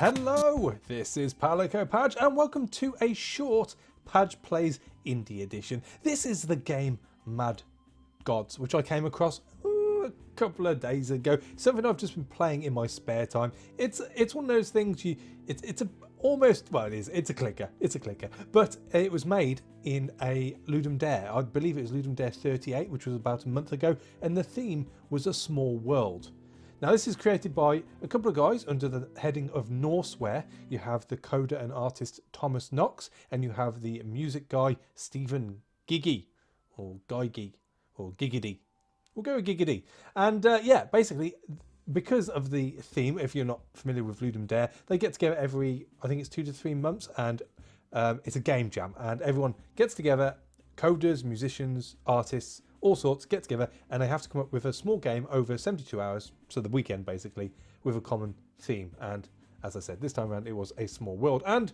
Hello, this is PalicoPadge and welcome to a short Padge Plays Indie Edition. This is the game Mad Gods, which I came across a couple of days ago. Something I've just been playing in my spare time. It's one of those things it's a clicker. It's a clicker. But it was made in a Ludem Dare. I believe it was Ludem Dare 38, which was about a month ago, and the theme was a small world. Now this is created by a couple of guys under the heading of Norseware. You have the coder and artist Thomas Knox, and you have the music guy Stephen Gygi, or Gygi, or Giggity. We'll go with Giggity. And yeah, basically, because of the theme, if you're not familiar with Ludem Dare, they get together every, I think it's 2 to 3 months, and it's a game jam, and everyone gets together, coders, musicians, artists, all sorts, get together, and they have to come up with a small game over 72 hours, so the weekend basically, with a common theme. And as I said, this time around it was a small world, and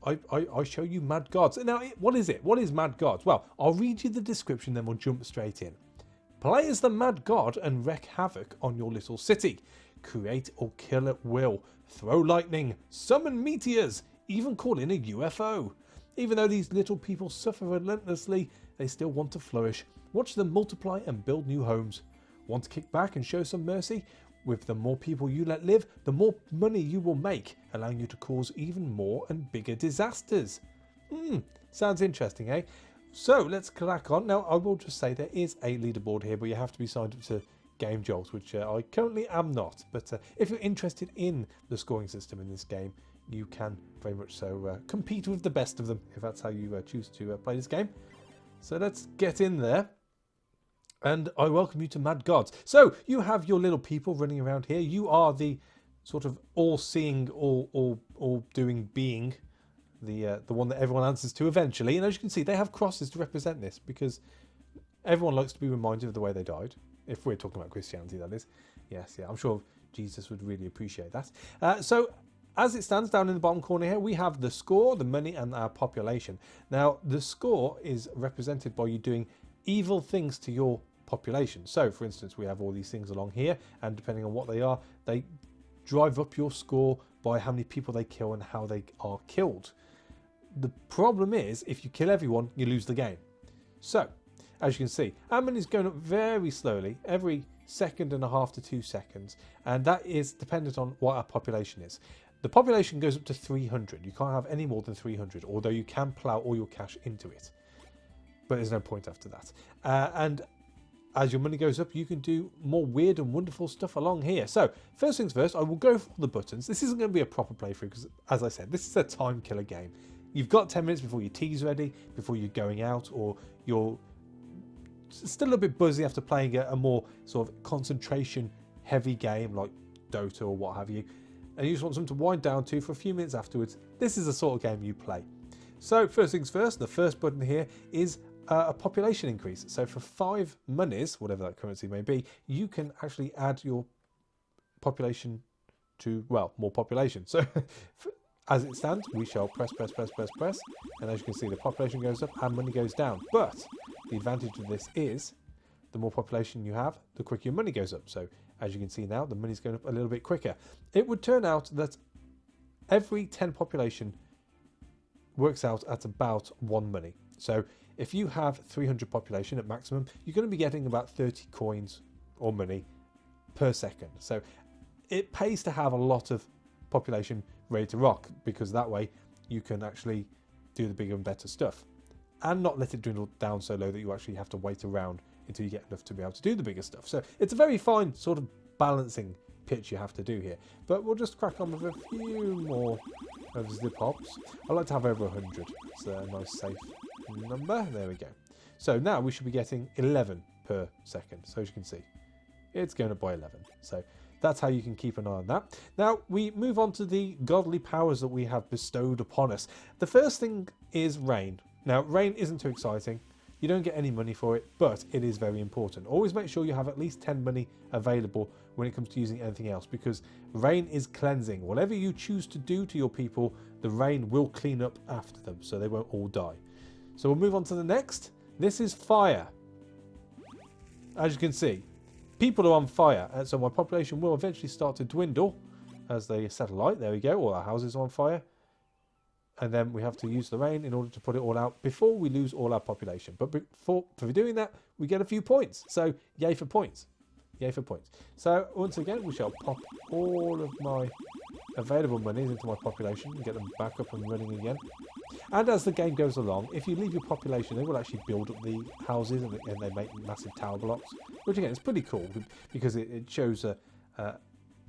I show you Mad Gods. Now, what is it? What is Mad Gods? Well, I'll read you the description, then we'll jump straight in. Play as the Mad God and wreak havoc on your little city. Create or kill at will. Throw lightning. Summon meteors. Even call in a UFO. Even though these little people suffer relentlessly, they still want to flourish. Watch them multiply and build new homes. Want to kick back and show some mercy? With the more people you let live, the more money you will make, allowing you to cause even more and bigger disasters. Sounds interesting, eh? So let's crack on. Now, I will just say there is a leaderboard here, but you have to be signed up to Game Jolts, which I currently am not. But if you're interested in the scoring system in this game, you can very much so compete with the best of them, if that's how you choose to play this game. So let's get in there. And I welcome you to Mad Gods. So you have your little people running around here. You are the sort of all-seeing, all-doing being. The one that everyone answers to eventually. And as you can see, they have crosses to represent this, because everyone likes to be reminded of the way they died. If we're talking about Christianity, that is. Yes, yeah, I'm sure Jesus would really appreciate that. So as it stands down in the bottom corner here, we have the score, the money, and our population. Now, the score is represented by you doing evil things to your population. So, for instance, we have all these things along here, and depending on what they are, they drive up your score by how many people they kill and how they are killed. The problem is, if you kill everyone, you lose the game. So, as you can see, our money is going up very slowly, every 1.5 to 2 seconds, and that is dependent on what our population is. The population goes up to 300. You can't have any more than 300, although you can plow all your cash into it. But there's no point after that. And as your money goes up, you can do more weird and wonderful stuff along here. So, first things first, I will go for the buttons. This isn't going to be a proper playthrough because, as I said, this is a time killer game. You've got 10 minutes before your tea's ready, before you're going out, or you're still a bit buzzy after playing a more sort of concentration-heavy game like Dota or what have you. And you just want something to wind down to for a few minutes afterwards. This is the sort of game you play. So, first things first, the first button here is a population increase. So for 5 monies, whatever that currency may be, you can actually add your population to, well, more population. So as it stands, we shall press. And as you can see, the population goes up and money goes down. But the advantage of this is the more population you have, the quicker your money goes up. So as you can see now, the money's going up a little bit quicker. It would turn out that every 10 population works out at about 1 money. So if you have 300 population at maximum, you're going to be getting about 30 coins or money per second. So it pays to have a lot of population ready to rock, because that way you can actually do the bigger and better stuff and not let it dwindle down so low that you actually have to wait around until you get enough to be able to do the bigger stuff. So it's a very fine sort of balancing pitch you have to do here. But we'll just crack on with a few more of the pops. I like to have over 100. It's a nice safe number. There we go. So now we should be getting 11 per second. So as you can see, it's going up by 11. So that's how you can keep an eye on that. Now we move on to the godly powers that we have bestowed upon us. The first thing is rain. Now rain isn't too exciting. You don't get any money for it, but it is very important. Always make sure you have at least 10 money available when it comes to using anything else, because rain is cleansing. Whatever you choose to do to your people, the rain will clean up after them, so they won't all die. So we'll move on to the next. This is fire. As you can see, people are on fire, and so my population will eventually start to dwindle, as they set alight. There we go. All our houses are on fire. And then we have to use the rain in order to put it all out before we lose all our population. But for doing that, we get a few points. So yay for points. Yay for points. So once again, we shall pop all of my available monies into my population and get them back up and running again. And as the game goes along, if you leave your population, they will actually build up the houses and they make massive tower blocks. Which again, is pretty cool because it shows a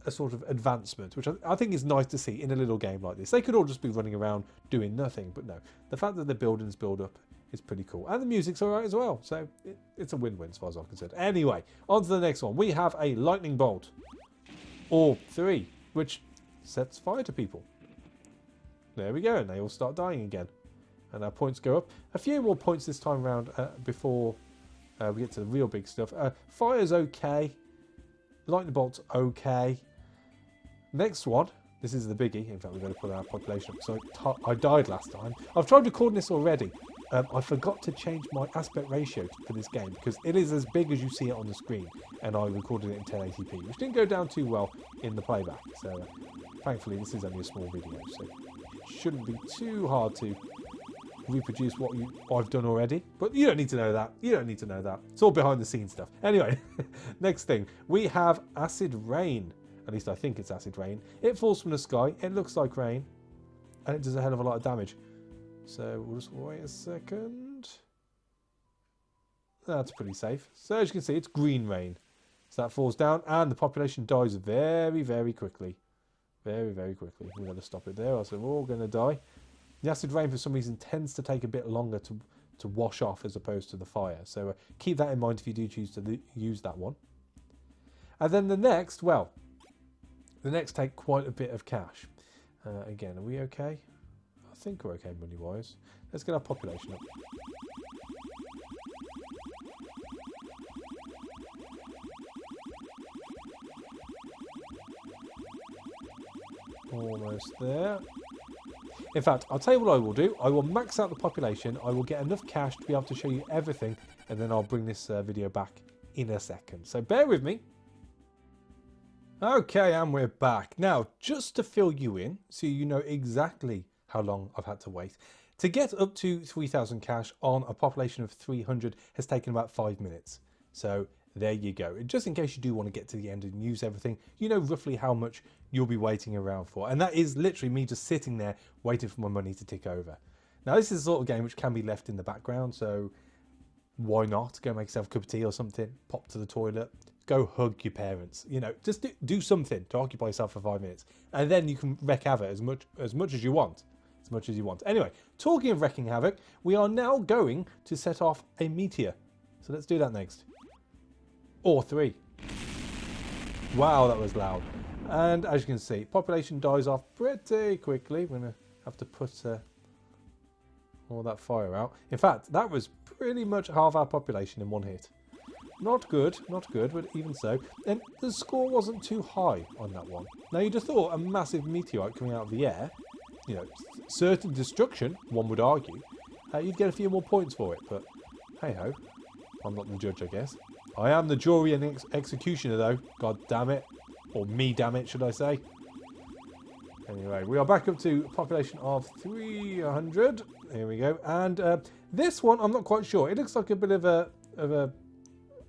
sort of advancement, which I think is nice to see in a little game like this. They could all just be running around doing nothing, but no. The fact that the buildings build up is pretty cool. And the music's alright as well, so it's a win-win as far as I'm concerned. Anyway, on to the next one. We have a lightning bolt, or 3, which sets fire to people. There we go, and they all start dying again. And our points go up. A few more points this time around before we get to the real big stuff. Fire's okay. Lightning bolt's okay. Next one, this is the biggie. In fact, we're going to put our population up. So I died last time. I've tried recording this already. I forgot to change my aspect ratio for this game because it is as big as you see it on the screen. And I recorded it in 1080p, which didn't go down too well in the playback. So thankfully, this is only a small video. So it shouldn't be too hard to reproduce what I've done already. But you don't need to know that. You don't need to know that. It's all behind the scenes stuff. Anyway, next thing. We have acid rain. At least I think it's acid rain. It falls from the sky. It looks like rain. And it does a hell of a lot of damage. So we'll just wait a second. That's pretty safe. So as you can see, it's green rain. So that falls down and the population dies very, very quickly. Very, very quickly. We're going to stop it there, or else we're all going to die. The acid rain, for some reason, tends to take a bit longer to wash off as opposed to the fire. So keep that in mind if you do choose to use that one. And then the next, well, the next take quite a bit of cash. Again, are we okay? I think we're okay money-wise. Let's get our population up. Almost there. In fact, I'll tell you what I will do. I will max out the population. I will get enough cash to be able to show you everything. And then I'll bring this video back in a second. So bear with me. Okay, and we're back. Now, just to fill you in, so you know exactly how long I've had to wait. To get up to 3,000 cash on a population of 300 has taken about 5 minutes. So there you go. Just in case you do want to get to the end and use everything, you know roughly how much you'll be waiting around for. And that is literally me just sitting there waiting for my money to tick over. Now, this is the sort of game which can be left in the background, so why not? Go make yourself a cup of tea or something, pop to the toilet, go hug your parents. You know, just do something to occupy yourself for 5 minutes. And then you can wreak havoc as much as you want. As much as you want. Anyway, talking of wreaking havoc, we are now going to set off a meteor. So let's do that next. Or 3. Wow, that was loud. And as you can see, population dies off pretty quickly. We're going to have to put all that fire out. In fact, that was pretty much half our population in one hit. Not good, not good, but even so. And the score wasn't too high on that one. Now, you'd have thought a massive meteorite coming out of the air, you know, certain destruction, one would argue, you'd get a few more points for it. But hey-ho, I'm not the judge, I guess. I am the jury and executioner, though. God damn it. Or me damn it, should I say. Anyway, we are back up to a population of 300. Here we go. And this one, I'm not quite sure. It looks like a bit of a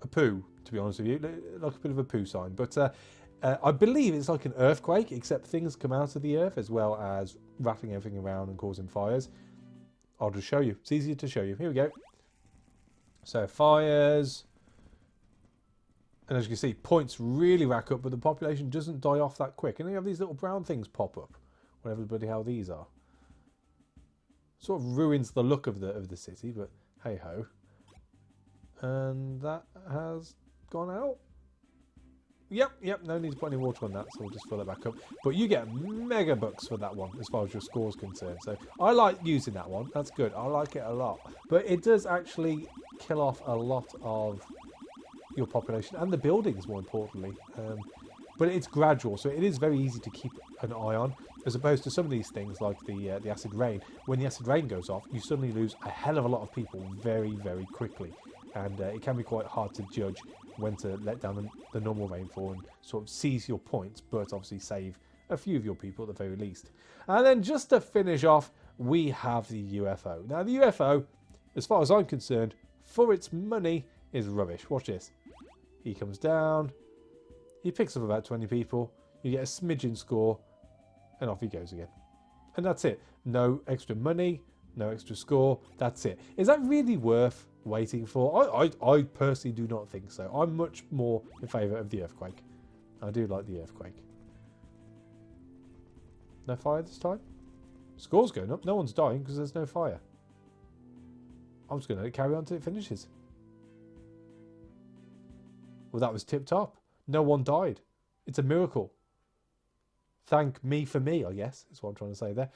poo, to be honest with you. Like a bit of a poo sign. But I believe it's like an earthquake, except things come out of the earth as well as rattling everything around and causing fires. I'll just show you. It's easier to show you. Here we go. So fires. And as you can see, points really rack up, but the population doesn't die off that quick. And you have these little brown things pop up. Whatever bloody hell these are. Sort of ruins the look of the city, but hey ho. And that has gone out. Yep, no need to put any water on that, so we'll just fill it back up. But you get mega bucks for that one, as far as your score is concerned. So I like using that one. That's good. I like it a lot. But it does actually kill off a lot of your population and the buildings, more importantly. But it's gradual, so it is very easy to keep an eye on, as opposed to some of these things like the acid rain. When the acid rain goes off, you suddenly lose a hell of a lot of people very, very quickly. And it can be quite hard to judge when to let down the normal rainfall and sort of seize your points, but obviously save a few of your people at the very least. And then just to finish off, we have the UFO. Now the UFO, as far as I'm concerned, for its money, is rubbish. Watch this. He comes down, he picks up about 20 people, you get a smidgen score, and off he goes again. And that's it. No extra money, no extra score, that's it. Is that really worth waiting for? I personally do not think so. I'm much more in favour of the earthquake. I do like the earthquake. No fire this time? Score's going up. No one's dying because there's no fire. I'm just going to carry on till it finishes. Well, that was tip-top. No one died. It's a miracle. Thank me for me, I guess, is what I'm trying to say there.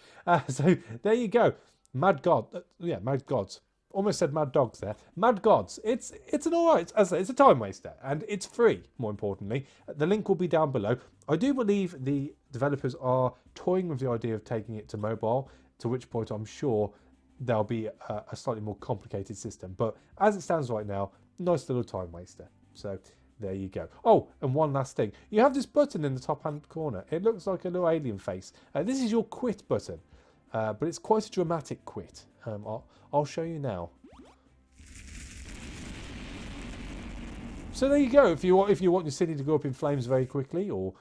So, there you go. Mad God. Yeah, Mad Gods. Almost said Mad Dogs there. Mad Gods. It's an alright, as I say, it's a time waster. And it's free, more importantly. The link will be down below. I do believe the developers are toying with the idea of taking it to mobile, to which point I'm sure there'll be a slightly more complicated system. But as it stands right now, nice little time waster. So there you go. Oh, and one last thing. You have this button in the top hand corner. It looks like a little alien face. This is your quit button. But it's quite a dramatic quit. I'll show you now. So there you go. If you want your city to go up in flames very quickly, or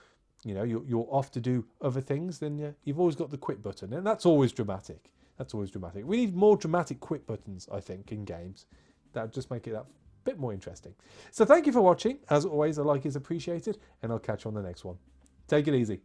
you know you're off to do other things, then you've always got the quit button, and that's always dramatic. That's always dramatic. We need more dramatic quit buttons, I think, in games. That would just make it that bit more interesting. So thank you for watching. As always, a like is appreciated, and I'll catch you on the next one. Take it easy.